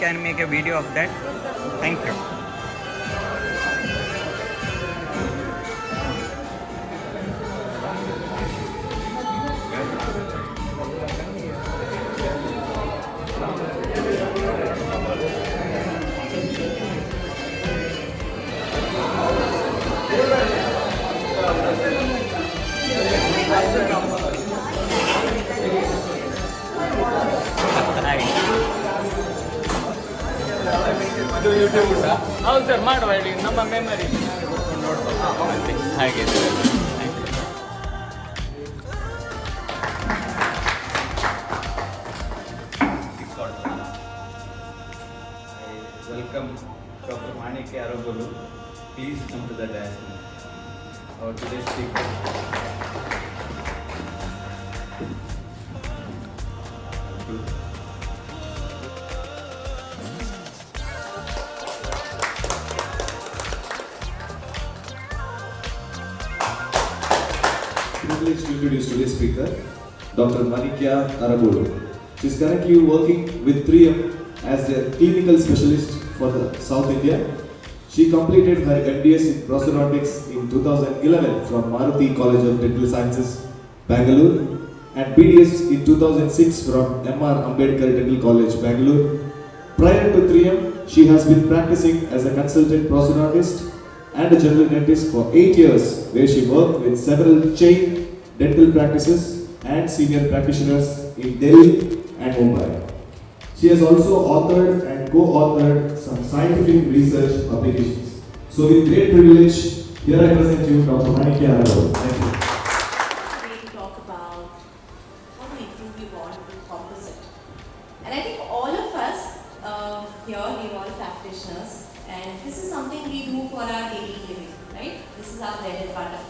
can make a video of that. Thank you. ಹೌದು sir, ಮಾಡುವ ಹೇಳಿ, ನಮ್ಮ ಮೆಮರಿ ನೋಡ್ಬೋದು ಹಾಗೆ. Welcome Dr. Manikya Aragolu. Please come to the dais. Our today's speaker. Privileged to introduce today's speaker, Dr. Manikya Aragolu. She is currently working with 3M as their clinical specialist for the South India. She completed her MDS in prosthodontics in 2011 from Maruti College of Dental Sciences, Bangalore, and BDS in 2006 from MR Ambedkar Dental College, Bangalore. Prior to 3M, she has been practicing as a consultant prosthodontist and a general dentist for 8 years, where she worked with several chain dental practices and senior practitioners in Delhi and Mumbai. She has also authored and co-authored some scientific research publications. So with great privilege, here I present you Dr. Manikya Aragolu. Thank you. Today to talk about how to improve your bond with composite. And I think all of us here, we are all practitioners, and this is something we do for our daily living, right? This is our bread and butter.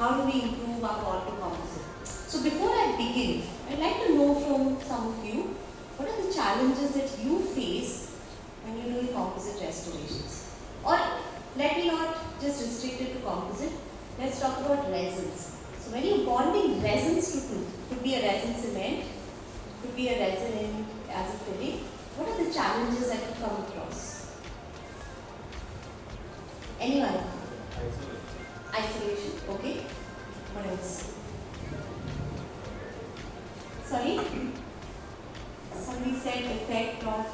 How do we improve our bond to composite? So before I begin, I'd like to know from some of you, what are the challenges that you face when you're doing composite restorations? Or let me not just restrict it to composite, let's talk about resins. So when you're bonding resins to tooth, could be a resin cement, could be a resin as a filling, what are the challenges that you come across? Anyone? Isolation, okay. What else? Sorry? Somebody said effect of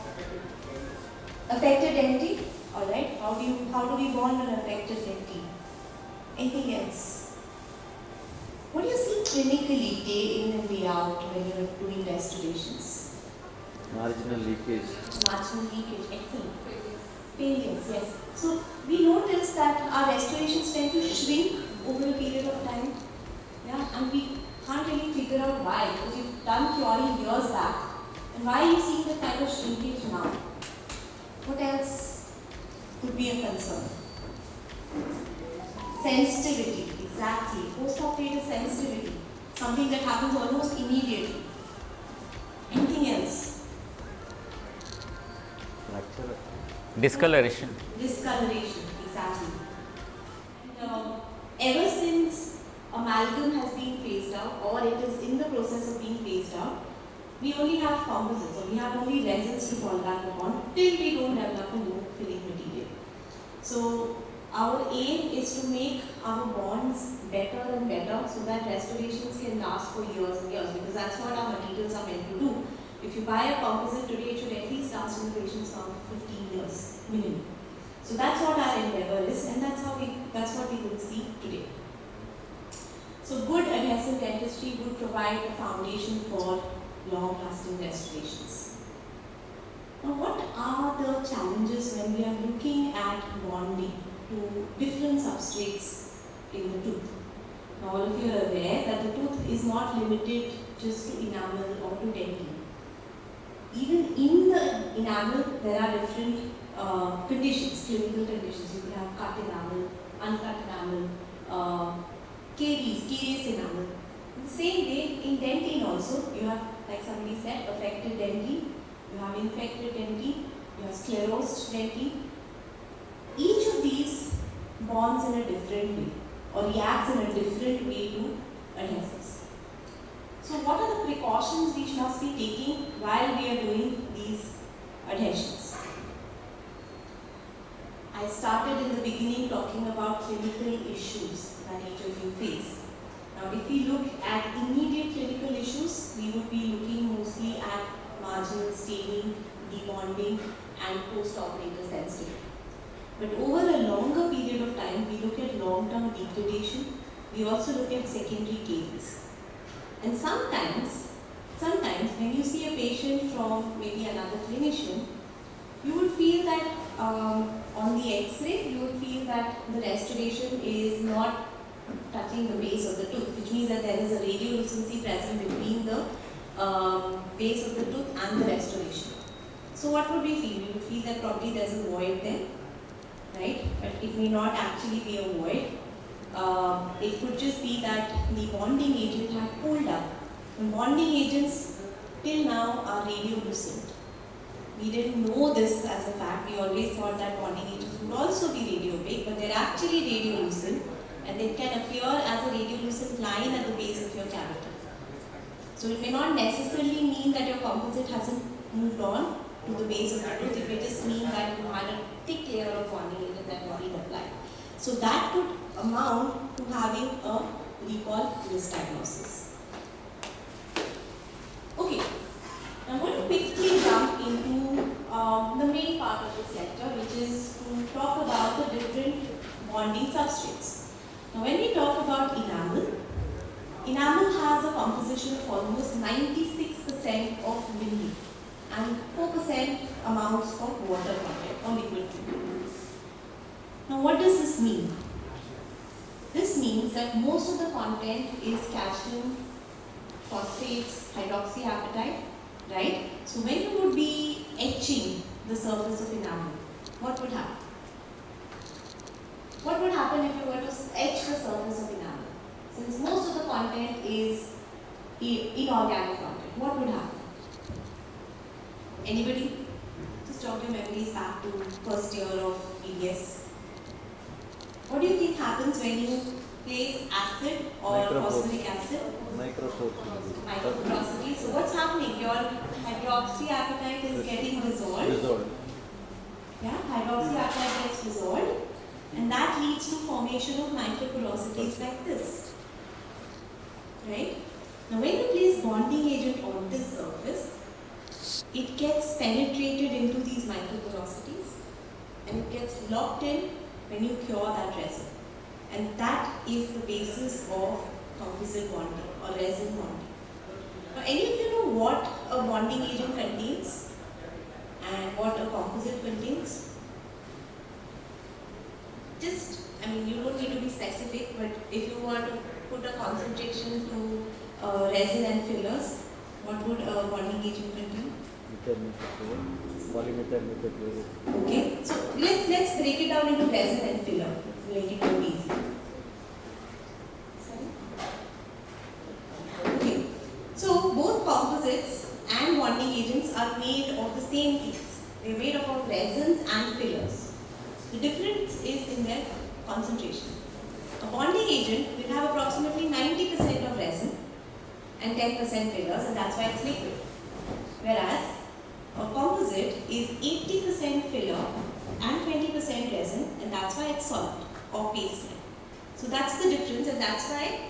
affected dentine. Alright, how do we bond an affected dentine? Anything else? What do you see clinically day in and day out when you're doing restorations? Marginal leakage. Marginal leakage, excellent. Failures, yes. So we notice that our restorations tend to shrink over a period of time. Yeah, and we can't really figure out why, because you've done curing years back. And why are you seeing the kind of shrinkage now? What else could be a concern? Sensitivity, exactly. Post-operative sensitivity, something that happens almost immediately. Anything else? Discoloration. Discoloration, exactly. And, ever since amalgam has been phased out, or it is in the process of being phased out, we only have composites, or we have only resins to fall back upon till we don't develop a new filling material. So our aim is to make our bonds better and better so that restorations can last for years and years, because that's what our materials are meant to do. If you buy a composite today, it should at least last in the patient's mouth for 15 years minimum. So that's what our endeavor is, and that's what we will see today. So good adhesive dentistry would provide a foundation for long-lasting restorations. Now, what are the challenges when we are looking at bonding to different substrates in the tooth? Now, all of you are aware that the tooth is not limited just to enamel or to dentine. Even in the enamel, there are different conditions, clinical conditions. You can have cut enamel, uncut enamel, carious enamel. In the same way, in dentine also, you have, like somebody said, affected dentine, you have infected dentine, you have sclerosed dentine. Each of these bonds in a different way, or reacts in a different way to adhesives. So what are the precautions we must be taking while we are doing these adhesions? started in the beginning talking about clinical issues that each of you face. Now, if we look at immediate clinical issues, we would be looking mostly at marginal staining, debonding, and post-operator sensitivity. But over a longer period of time, we look at long-term degradation. We also look at secondary caries. And sometimes when you see a patient from maybe another clinician, you would feel that on the X-ray, you would feel that the restoration is not touching the base of the tooth, which means that there is a radiolucency present between the base of the tooth and the restoration. So what would we feel? We would feel that probably there's a void there, right? But it may not actually be a void. It could just be that the bonding agent had pulled up. The bonding agents till now are radiolucent. We didn't know this as a fact. We always thought that bonding agents would also be radiopaque, but they're actually radiolucent, and they can appear as a radiolucent line at the base of your cavity. So it may not necessarily mean that your composite hasn't moved on to the base of the tooth. It may just mean that you had a thick layer of bonding agent that got applied. So that could amount to having a recall misdiagnosis. Okay, I'm going to quickly jump into the main part of this lecture, which is to talk about the different bonding substrates. Now, when we talk about enamel has a composition of almost 96% of mineral and 4% amounts of water content or liquid fluid. Now, what does this mean? This means that most of the content is calcium, phosphates, hydroxyapatite, right? So when you would be etching the surface of enamel, what would happen? What would happen if you were to etch the surface of enamel? Since most of the content is inorganic content, what would happen? Anybody? Just jog your memories back to first year of EDS. What do you think happens when you place acid or phosphoric acid? Microporosity. So what's happening? Your hydroxyapatite is getting dissolved. Yeah, hydroxyapatite gets dissolved, and that leads to formation of microporosities like this. Right? Now when you place bonding agent on this surface, it gets penetrated into these microporosities and it gets locked in when you cure that resin. And that is the basis of composite bonding or resin bonding. Now, any of you know what a bonding agent contains and what a composite contains? You don't need to be specific, but if you want to put a concentration to resin and fillers, what would a bonding agent contain? Okay, so let's break it down into resin and filler to make it more easy. Okay, so both composites and bonding agents are made of the same things. They're made up of resins and fillers. The difference is in their concentration. A bonding agent will have approximately 90% of resin and 10% fillers, and that's why it's liquid. Whereas a composite is 80% filler and 20% resin, and that's why it's solid or paste. So that's the difference, and that's why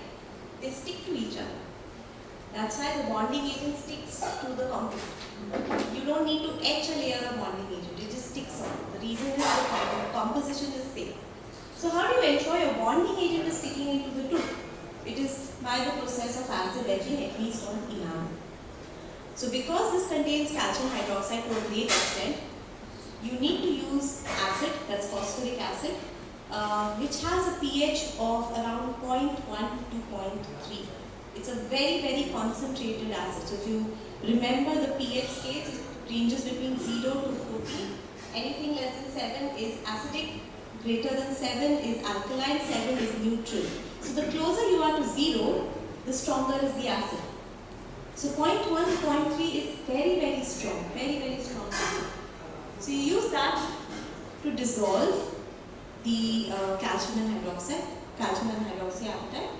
they stick to each other. That's why the bonding agent sticks to the composite. You don't need to etch a layer of bonding agent, it just sticks on. The reason is the composition is same. So how do you ensure your bonding agent is sticking into the tooth? It is by the process of acid etching, at least on enamel. So because this contains calcium hydroxide to a great extent, you need to use acid, that's phosphoric acid, which has a pH of around 0.1 to 0.3. It's a very, very concentrated acid. So if you remember the pH scale, it ranges between 0 to 14. Anything less than 7 is acidic, greater than 7 is alkaline, 7 is neutral. So the closer you are to 0, the stronger is the acid. So 0.1 to 0.3 is very, very strong, very, very strong acid. So you use that to dissolve the calcium and hydroxyapatite,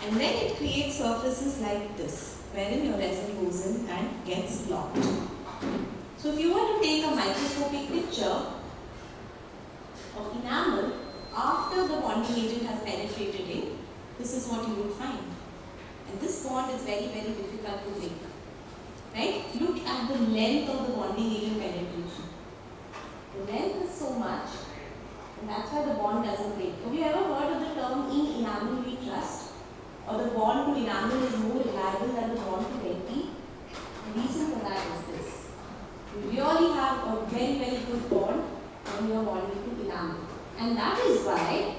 and then it creates surfaces like this, wherein your resin goes in and gets locked. So if you were to take a microscopic picture of enamel after the bonding agent has penetrated in, this is what you would find. And this bond is very, very difficult to break. Right? Look at the length of the bonding agent penetration. The length is so much, and that's why the bond doesn't break. Have you ever heard of the term in enamel we trust? Or the bond to enamel is more reliable than the bond to dentine? The reason for that is this. You really have a very, very good bond when you are bonding to enamel. And that is why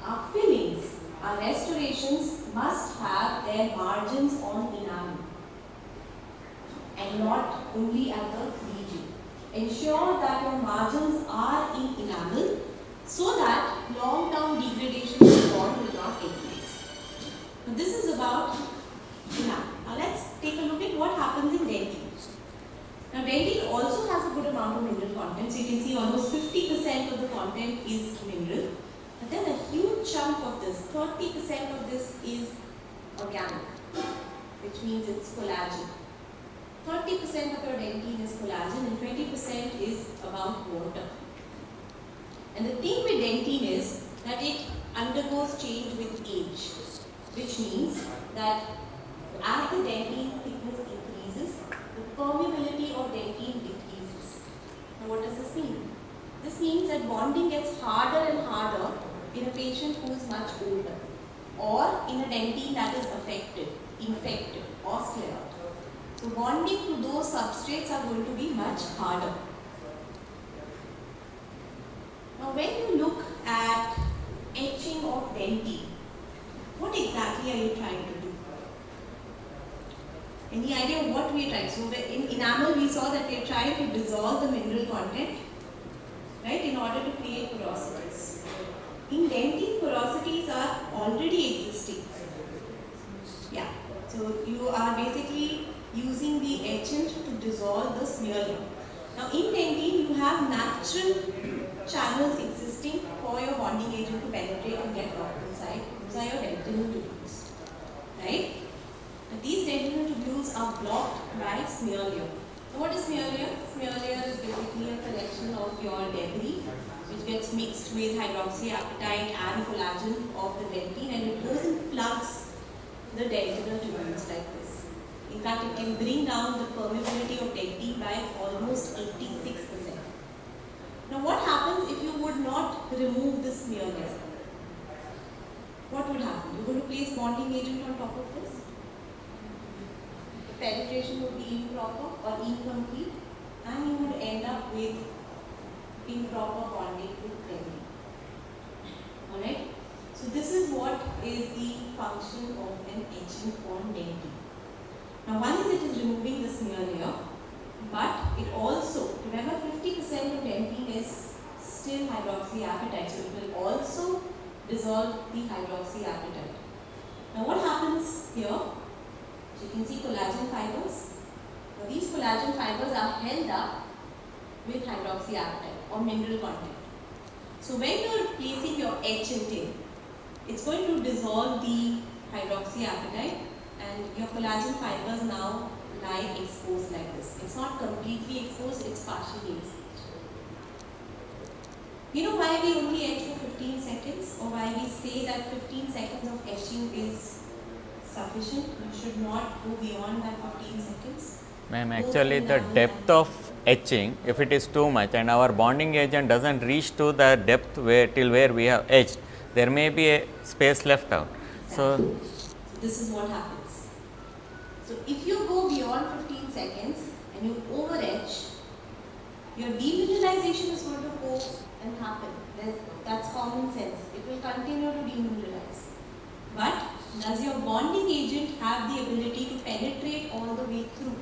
our fillings, our restorations must have their margins on enamel and not only at the region. Ensure that your margins are in enamel so that long-term degradation of the bond will not take place. Now this is about enamel. Now let's take a look at what happens in dentine. Now dentine also has a good amount of mineral content. So you can see almost 50% of the content is mineral. But then a huge chunk of this, 30% of this is organic, which means it's collagen. 30% of your dentine is collagen and 20% is about water. And the thing with dentine is that it undergoes change with age, which means that as the dentine thickness increases, the permeability of dentine decreases. Now what does this mean? This means that bonding gets harder and harder in a patient who is much older or in a dentine that is affected, infected or sclerotic. So bonding to those substrates are going to be much harder. Now when you look at etching of dentine, what exactly are you trying to do? Any idea what we are trying? So in enamel we saw that we are trying to dissolve the mineral content, right, in order to create porosities. In dentine, porosities are already existing. Yeah, so you are basically using the etchant to dissolve the smear layer. Now in dentine you have natural channels existing for your bonding agent to penetrate and get locked inside. Those are your dentinal tubules, right? Now these dentinal tubules are blocked by smear layer. So what is smear layer? Smear layer is basically a collection of your debris which gets mixed with hydroxyapatite and collagen of the dentine and it goes and plugs the dentinal tubules like this. In fact, it can bring down the permeability of dentine by almost 86%. Now what happens if you would not remove this smear layer? What would happen? You're going to place bonding agent on top of this. The penetration would be improper or incomplete and you would end up with improper bonding with dentine. Alright? So this is what is the function of an etchant on dentine. Now one is it is removing the smear layer, but it also, remember 50% of dentine is still hydroxyapatite, so it will also dissolve the hydroxyapatite. Now what happens here? So you can see collagen fibers. Now these collagen fibers are held up with hydroxyapatite or mineral content. So when you are placing your etchant in, it's going to dissolve the hydroxyapatite and your collagen fibers now lie exposed like this. It's not completely exposed, it's partially exposed. You know why we only etch for 15 seconds or why we say that 15 seconds of etching is sufficient? You should not go beyond that 15 seconds. Ma'am, actually the depth of etching, if it is too much and our bonding agent doesn't reach to the depth till where we have etched, there may be a space left out. Exactly. So this is what happens. So if you go beyond 15 seconds and you over etch, your demineralization is going to go and happen. That's common sense. It will continue to demineralize. But does your bonding agent have the ability to penetrate all the way through?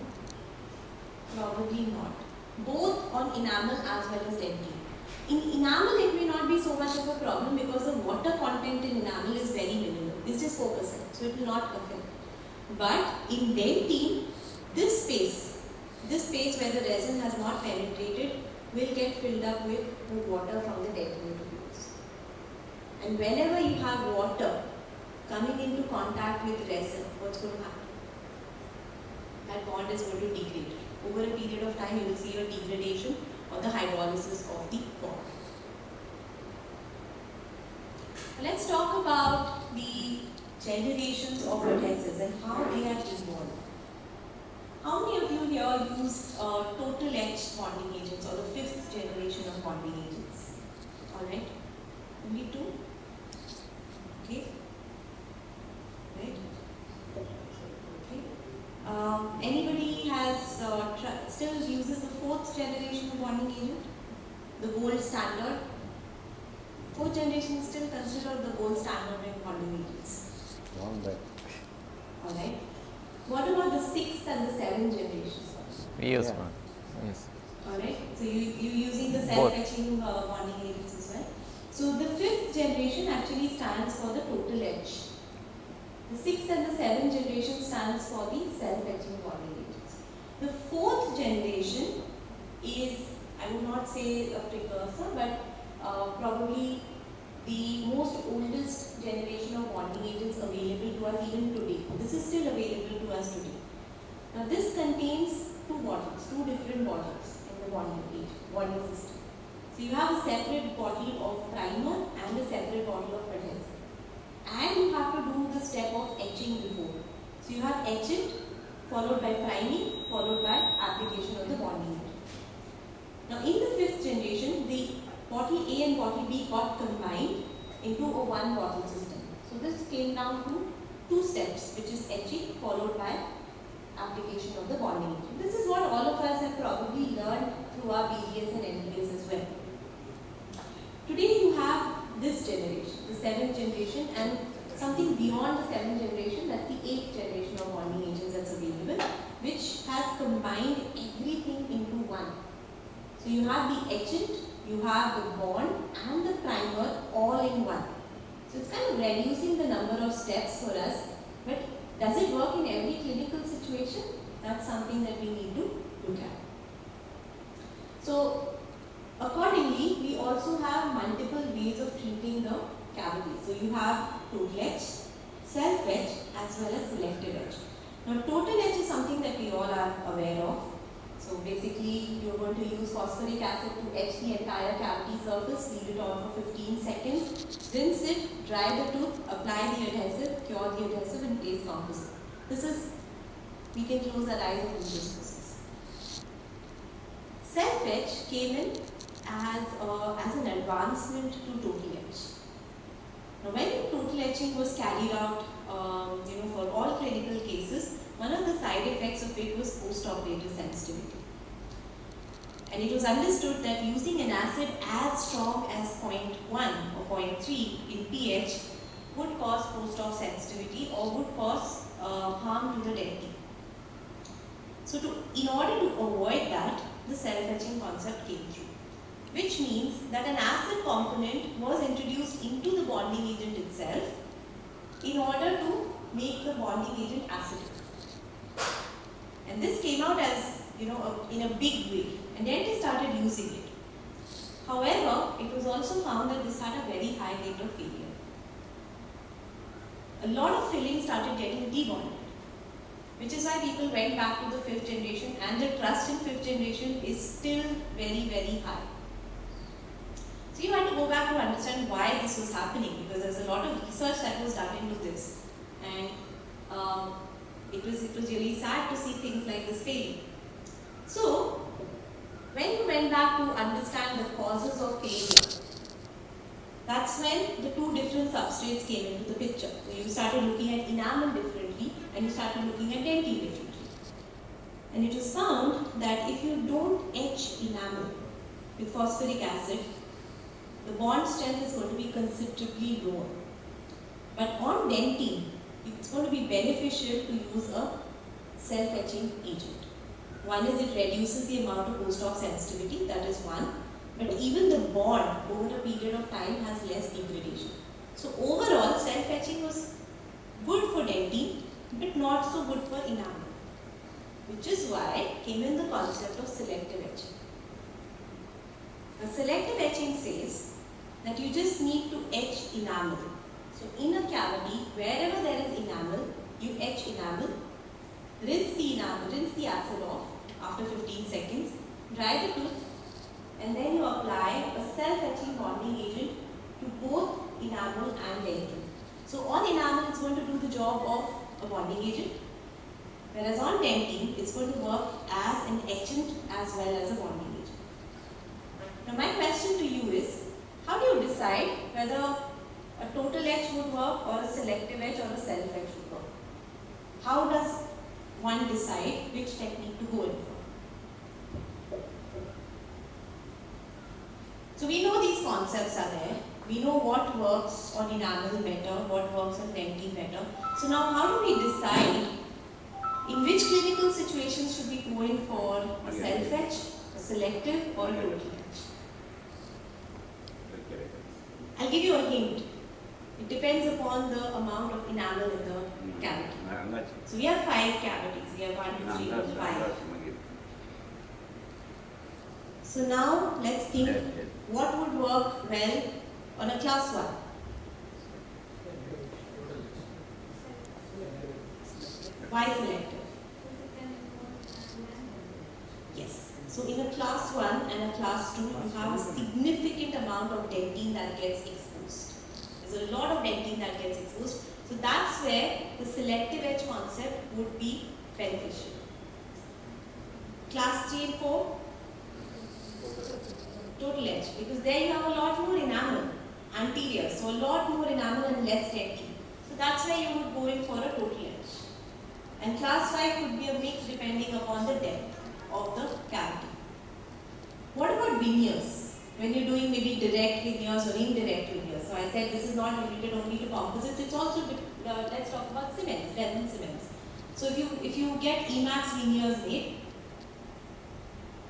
Probably not. Both on enamel as well as dentine. In enamel, it may not be so much of a problem because the water content in enamel is very minimal. It's just 4%, so it will not affect. But in dentine, this space where the resin has not penetrated will get filled up with water from the dentinal tubules. And whenever you have water coming into contact with resin, what's going to happen? That bond is going to degrade. Over a period of time, you will see a degradation or the hydrolysis of the bond. Let's talk about the generations of adhesives and how they have evolved. How many of you here use total etch bonding agents or the 5th generation of bonding agents? Alright, only 2? Okay, right? Okay. Anybody has still uses the 4th generation of bonding agent? The gold standard? 4th generation is still considered the gold standard in bonding agents. Alright. What about the 6th and the 7th generation? We use one. Yes. Alright. So you using the Both. self-etching bonding agents as well. So the 5th generation actually stands for the total etch. The 6th and the 7th generation stands for the self-etching bonding agents. The 4th generation is, I would not say a precursor, but probably the most oldest generation of bonding agents available to us even today. This is still available to us today. Now this contains 2 bottles, 2 different bottles in the bonding system. So you have a separate bottle of primer and a separate bottle of adhesive. And you have to do the step of etching before. So you have etching followed by priming followed by application of the bonding agent. Now in the 5th generation, the bottle A and bottle B got combined into a 1 bottle system. So this came down to 2 steps, which is etching followed by application of the bonding agent. This is what all of us have probably learned through our BGS and MBS as well. Today you have this generation, the 7th generation, and something beyond the 7th generation, that's the 8th generation of bonding agents that's available, which has combined everything into one. So you have the etchant, you have the bond and the primer all in one. So it's kind of reducing the number of steps for us, but does it work in every clinical situation? That's something that we need to look at. So accordingly, we also have multiple ways of treating the cavity. So you have total etch, self-etch as well as selective etch. Now total etch is something that we all are aware of. So basically, you're going to use phosphoric acid to etch the entire cavity surface, leave it on for 15 seconds, rinse it, dry the tooth, apply the adhesive, cure the adhesive and place composite. This is, we can close our eyes and do this process. Self-etch came in as an advancement to total etch. Now when total etching was carried out for all clinical cases, one of the side effects of it was post-operative sensitivity. And it was understood that using an acid as strong as 0.1 or 0.3 in pH would cause post-op sensitivity or would cause harm to the dentine. So in order to avoid that, the self-etching concept came through, which means that an acid component was introduced into the bonding agent itself in order to make the bonding agent acidic. And this came out as, in a big way, and then they started using it. However, it was also found that this had a very high rate of failure. A lot of fillings started getting debonded, which is why people went back to the 5th generation, and the trust in 5th generation is still very, very high. So you had to go back to understand why this was happening, because there's a lot of research that was done into this, and it was really sad to see things like this failing. So when you went back to understand the causes of failure, that's when the 2 different substrates came into the picture. So you started looking at enamel differently and you started looking at dentine differently. And it was found that if you don't etch enamel with phosphoric acid, the bond strength is going to be considerably lower. But on dentine, it's going to be beneficial to use a self-etching agent. One is it reduces the amount of post-op sensitivity, that is one. But even the bond over a period of time has less degradation. So overall, self-etching was good for dentine, but not so good for enamel. Which is why came in the concept of selective etching. Now selective etching says that you just need to etch enamel. So in a cavity, wherever there is enamel, you etch enamel, rinse the acid off after 15 seconds, dry the tooth, and then you apply a self-etching bonding agent to both enamel and dentin. So on enamel, it's going to do the job of a bonding agent, whereas on dentin, it's going to work as an etchant as well as a bonding agent. Now my question to you is, how do you decide whether a total etch would work or a selective etch or a self etch would work? How does one decide which technique to go in for? So we know these concepts are there. We know what works on enamel better, what works on dentin better. So now how do we decide in which clinical situations should we go in for a self etch, a selective or a total etch? I'll give you a hint. It depends upon the amount of enamel in the cavity. So we have 5 cavities. We have 1, 2, 3, 4, 5. So now let's think what would work well on a class 1. Why selective? Yes. So in a class 1 and a class 2, you have a significant amount of dentin that gets exposed. There's a lot of dentin that gets exposed. So that's where the selective etch concept would be beneficial. Class 3 and 4, total etch, because there you have a lot more enamel anterior, so a lot more enamel and less dentin. So that's why you would go in for a total etch. And class 5 could be a mix depending upon the depth of the cavity. What about veneers? When you're doing maybe direct veneers or indirect veneers. So I said this is not limited only to composites, it's also, let's talk about cements, resin cements. So if you get Emax veneers made,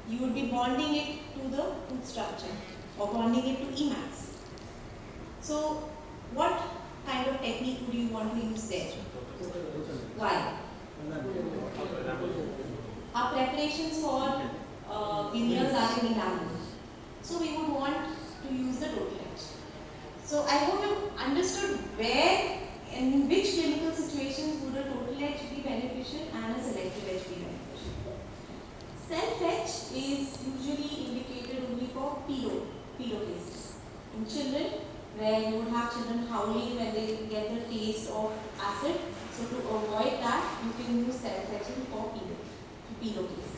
you would be bonding it to the tooth structure or bonding it to Emax. So what kind of technique would you want to use there? Why? Our preparations for veneers are in enamel. So we would want to use the total etch. So I hope you understood where and in which clinical situations would a total etch be beneficial and a selective etch be beneficial. Self-etch is usually indicated only for pedo cases. In children, where you would have children howling when they get the taste of acid. So to avoid that, you can use self-etching for pedo cases.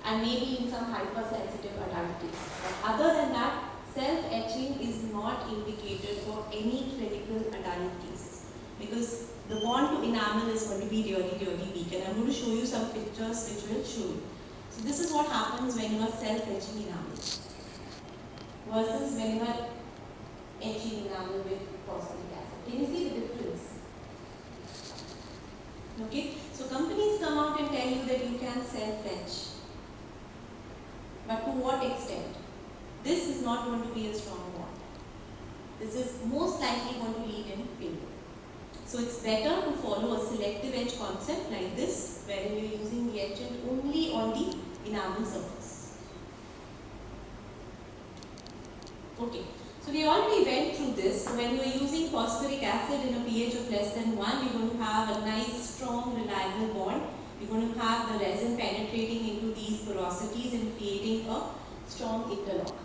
And maybe in some hypersensitive adult cases. But other than that, self-etching is not indicated for any clinical adult cases. Because the bond to enamel is going to be really, really weak. And I'm going to show you some pictures which will show you. So this is what happens when you are self-etching enamel versus when you are etching enamel with phosphoric acid. Can you see the difference? Okay, so companies come out and tell you that you can self-etch. But to what extent? This is not going to be a strong bond. This is most likely going to lead in failure. So it's better to follow a selective etch concept like this, where you're using the etchant only on the enamel surface. Okay, so we already went through this. So when you are using phosphoric acid in a pH of less than 1, you're going to have a nice, strong, reliable bond. You're going to have the resin penetrating into these porosities and creating a strong interlock.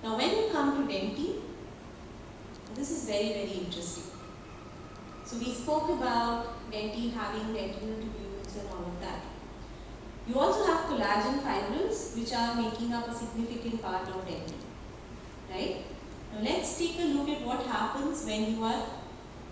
Now when you come to dentin, this is very, very interesting. So we spoke about dentin having dentinal tubules and all of that. You also have collagen fibrils which are making up a significant part of dentin, right? Now let's take a look at what happens when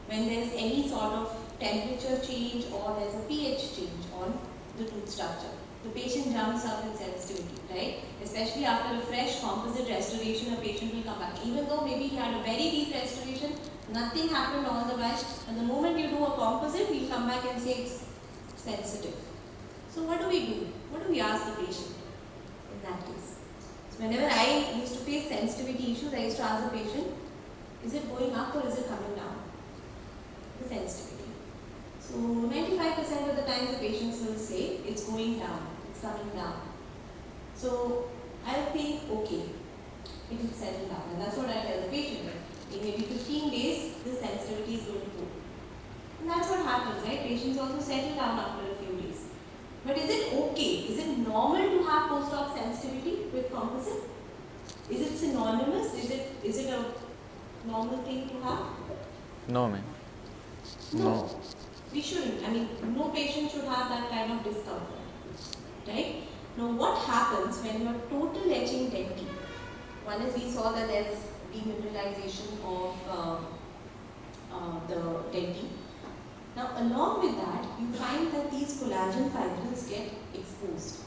there's any sort of temperature change or there's a pH change on the tooth structure. The patient jumps up in sensitivity, right? Especially after a fresh composite restoration, a patient will come back. Even though maybe he had a very deep restoration, nothing happened all the while. And the moment you do a composite, we'll come back and say it's sensitive. So what do we do? What do we ask the patient in that case? So whenever I used to face sensitivity issues, I used to ask the patient, is it going up or is it coming down? The sensitivity. So 95% of the time the patients will say it's going down, it's coming down. So I think, okay, it will settle down. And that's what I tell the patient. In maybe 15 days, the sensitivity is going to go. And that's what happens, right? Patients also settle down after a few days. But is it okay? Is it normal to have post-op sensitivity with composite? Is it synonymous? Is it a normal thing to have? No, ma'am. No. We shouldn't. I mean, no patient should have that kind of discomfort. Right? Now, what happens when you're total etching dentin? One is we saw that there's demineralization of the dentin. Now, along with that, you find that these collagen fibrils get exposed.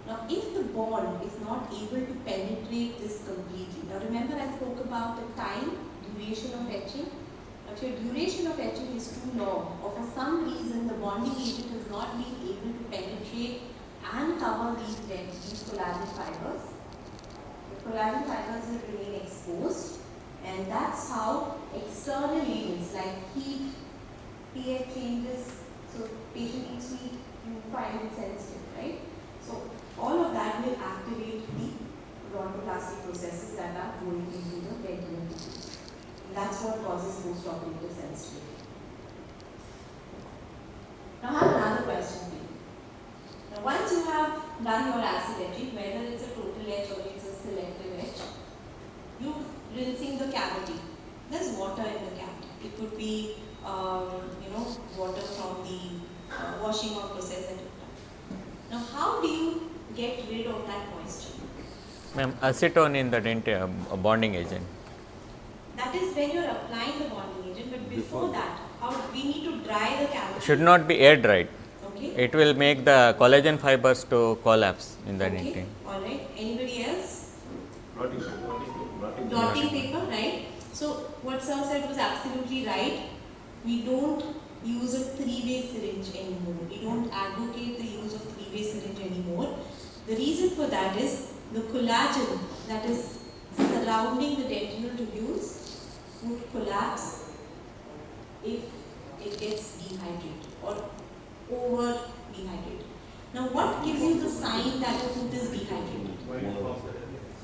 Now, if the bond is not able to penetrate this completely, now remember I spoke about the time, duration of etching. Now, if your duration of etching is too long, or for some reason the bonding agent has not been able to penetrate and cover these collagen fibers, the collagen fibers will remain exposed, and that's how external agents like heat, pH changes, so patient eats meat, you find it sensitive, right? So all of that will activate the odontoplastic processes that are going into the dental tissue. That's what causes post-operative sensitivity. Now I have another question for you. Now once you have done your acid etching, whether it's a total etch or it's a selective etch, you're rinsing the cavity. There's water in the cavity. It could be water from the washing or process. Now how do you get rid of that moisture? Ma'am, acetone in the bonding agent. That is when you're applying the bonding agent, but before that, how we need to dry the cavity. Should not be air dried. Okay. It will make the collagen fibers to collapse in the dentin. All right. Anybody else? Blotting Blotting paper, right? So what sir said was absolutely right. We don't use a three-way syringe anymore. We don't advocate the use of three-way syringe anymore. The reason for that is the collagen that is surrounding the dentinal tubules would collapse if it gets dehydrated or over dehydrated. Now what gives you the sign that the tooth is dehydrated?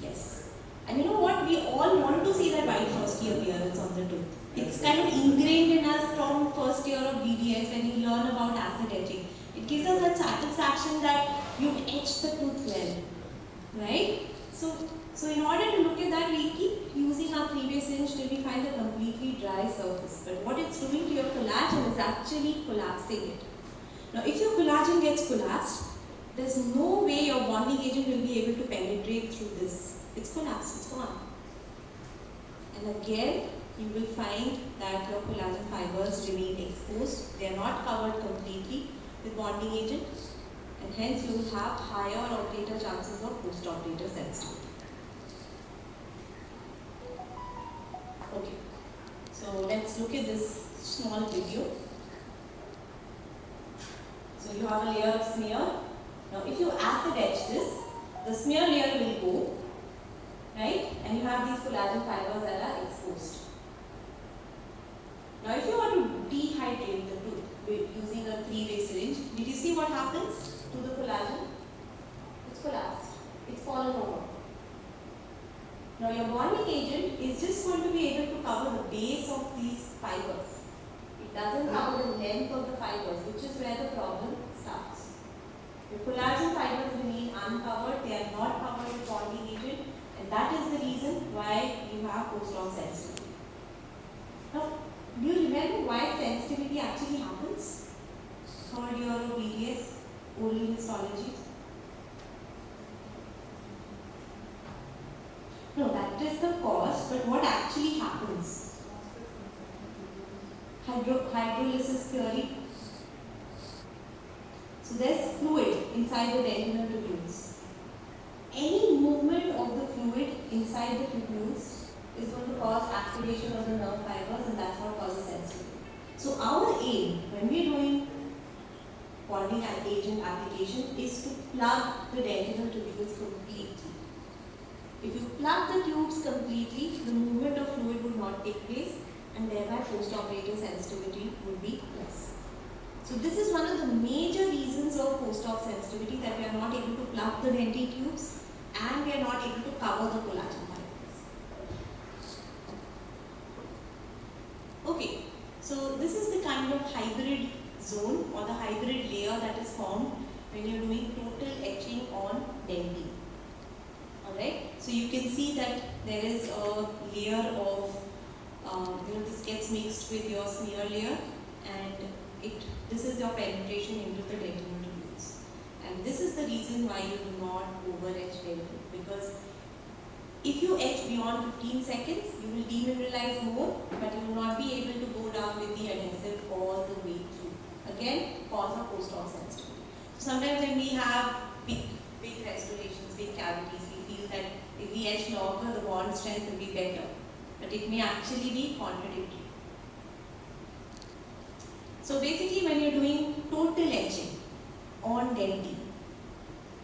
Yes. And you know what? We all want to see that white frosty appearance on the tooth. It's kind of ingrained in us from first year of BDS when you learn about acid etching. It gives us that satisfaction that you've etched the tooth well, right? So in order to look at that, we keep using our three-way syringe till we find a completely dry surface. But what it's doing to your collagen is actually collapsing it. Now, if your collagen gets collapsed, there's no way your bonding agent will be able to penetrate through this. It's collapsed, it's gone. And again, you will find that your collagen fibers remain exposed. They are not covered completely with bonding agent, and hence you will have higher or greater chances of post-operative sensitivity. Okay, so let's look at this small video. So you have a layer of smear. Now if you acid etch this, the smear layer will go, right? And you have these collagen fibers that are exposed. Now if you want to dehydrate the tooth using a three-way syringe, did you see what happens to the collagen? It's collapsed. It's fallen over. Now your bonding agent is just going to be able to cover the base of these fibers. It doesn't cover the length of the fibers, which is where the problem starts. The collagen fibers remain uncovered, they are not covered with bonding agent, and that is the reason why you have post-op sensitivity. Now, do you remember why sensitivity actually happens? Third year of BDS, oral histology. No, that is the cause, but what actually happens? Hydrolysis theory. So there's fluid inside the dentinal tubules. Any movement of the fluid inside the tubules is going to cause activation of the nerve fibers, and that's what causes sensitivity. So our aim when we are doing bonding agent application is to plug the dentinal tubules completely. If you plug the tubes completely, the movement of fluid would not take place, and thereby post-operative sensitivity would be less. So this is one of the major reasons of post-op sensitivity, that we are not able to plug the dentin tubes and we are not able to cover the collagen fibers. Okay, so this is the kind of hybrid zone or the hybrid layer that is formed when you are doing total etching on dentin. Alright, so you can see that there is a layer of, this gets mixed with your smear layer, and this is your penetration into the dentin tubules. And this is the reason why you do not over etch dentin, because if you etch beyond 15 seconds, you will demineralize more, but you will not be able to go down with the adhesive all the way through. Again, cause of post-op sensitivity. So sometimes when we have big restorations, big cavities, we feel that if we etch longer, the bond strength will be better, but it may actually be contradictory. So basically, when you're doing total etching on dentine,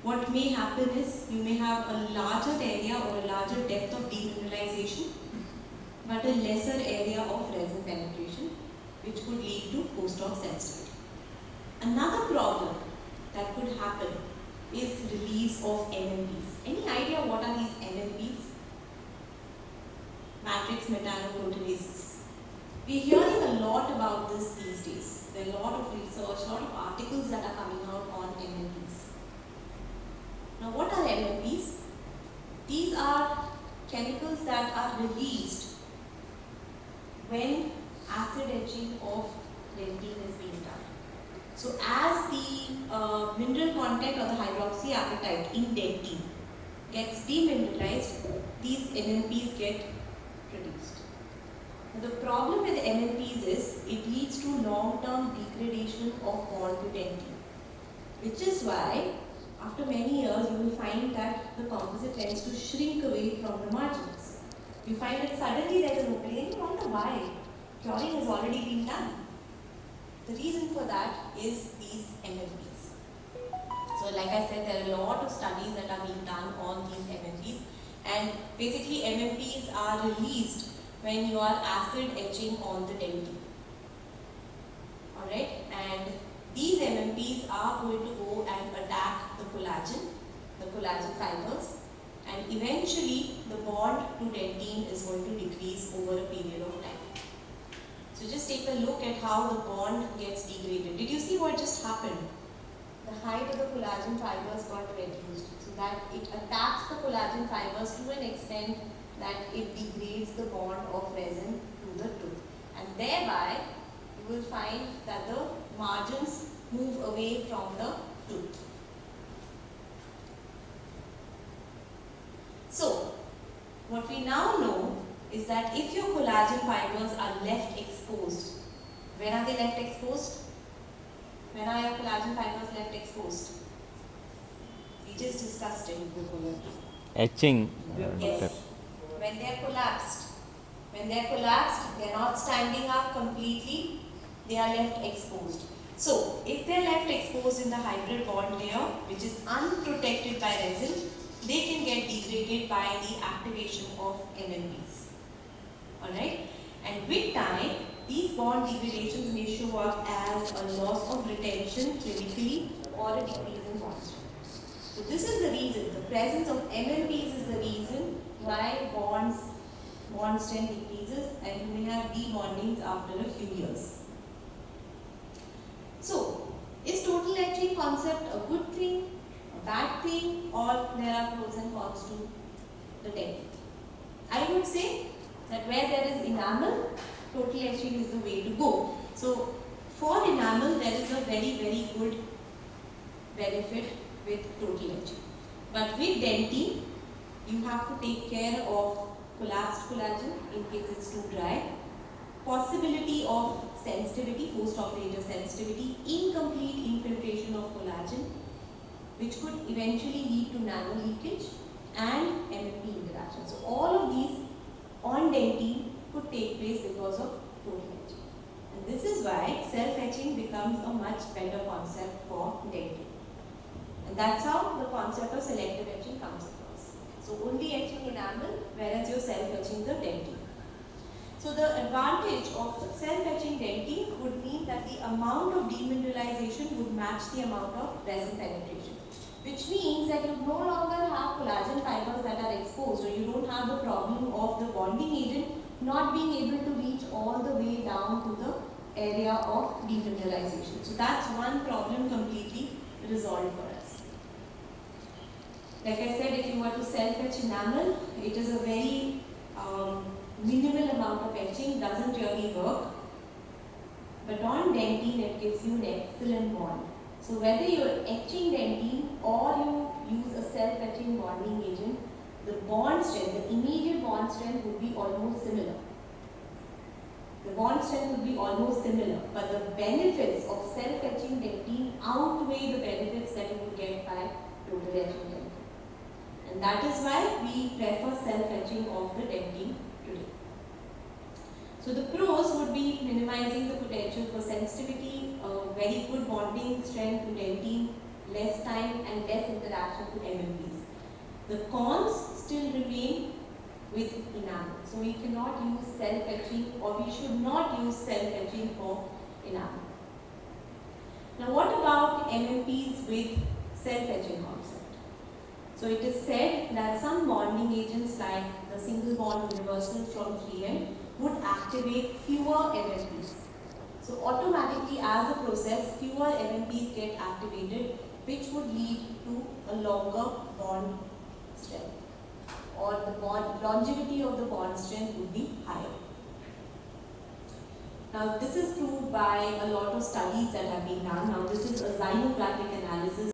what may happen is you may have a larger area or a larger depth of demineralization, but a lesser area of resin penetration, which could lead to post-op sensitivity. Another problem that could happen is release of MMPs. Any idea what are these MMPs? Matrix metalloproteinases. We're hearing a lot about this these days. There are a lot of research, a lot of articles that are coming out on MMPs. Now, what are MMPs? These are chemicals that are released when acid etching of dentine is being done. So, as the mineral content or the hydroxyapatite in dentine gets demineralized, these MMPs get produced. Now, the problem with MMPs is it leads to long-term degradation of bond to dentine, which is why after many years you will find that the composite tends to shrink away from the margins. You find that suddenly there is an opening and you wonder why. Curing has already been done. The reason for that is these MMPs. So like I said, there are a lot of studies that are being done on these MMPs, and basically MMPs are released when you are acid etching on the dentine. Alright, and these MMPs are going to go and attack the collagen fibers, and eventually the bond to dentine is going to decrease over a period of time. So just take a look at how the bond gets degraded. Did you see what just happened? The height of the collagen fibers got reduced, so that it attacks the collagen fibers to an extent that it degrades the bond of resin to the tooth, and thereby you will find that the margins move away from the tooth. So, what we now know is that if your collagen fibers are left exposed, when are they left exposed? When are your collagen fibers left exposed? We just discussed it. Etching. Yes. When they are collapsed. When they are collapsed, they are not standing up completely, they are left exposed. So, if they are left exposed in the hybrid bond layer, which is unprotected by resin, they can get degraded by the activation of MMPs. Alright? And with time, these bond degradations may show up as a loss of retention clinically or a decrease in bond strength. So this is the reason, the presence of MMPs is the reason why bond strength decreases, and you may have debondings after a few years. So, is total etching concept a good thing, a bad thing, or there are pros and cons to the technique? I would say that where there is enamel, total etching is the way to go. So, for enamel, there is a very, very good benefit with total etching. But with dentine, you have to take care of collapsed collagen in case it's too dry, possibility of sensitivity, post-operative sensitivity, incomplete infiltration of collagen, which could eventually lead to nano leakage and MMP interaction. So all of these on dentine could take place because of total etching. And this is why self-etching becomes a much better concept for dentine. And that's how the concept of selective etching comes across. So only etching enamel, whereas you're self-etching the dentine. So the advantage of self-etching dentine would mean that the amount of demineralization would match the amount of resin penetration, which means that you no longer have collagen fibers that are exposed, or you don't have the problem of the bonding agent not being able to reach all the way down to the area of demineralization. So that's one problem completely resolved for us. Like I said, if you were to self-etch enamel, it is a very minimal amount of etching, doesn't really work. But on dentine, it gives you an excellent bond. So whether you're etching dentine or you use a self-etching bonding agent, the bond strength, the immediate bond strength would be almost similar. The bond strength would be almost similar, but the benefits of self-etching dentine outweigh the benefits that you would get by total etching dentine. And that is why we prefer self-etching of the dentine today. So the pros would be minimizing the potential for sensitivity, very good bonding strength to dentine, less time and less interaction to MMPs. The cons still remain with enamel. So we cannot use self-etching, or we should not use self-etching for enamel. Now what about MMPs with self-etching concept? So it is said that some bonding agents like the single bond universals from 3M would activate fewer MMPs. So automatically as a process, fewer MMPs get activated, which would lead to a longer bond strength, or the longevity of the bond strength would be higher. Now this is proved by a lot of studies that have been done. Now this is a xenographic analysis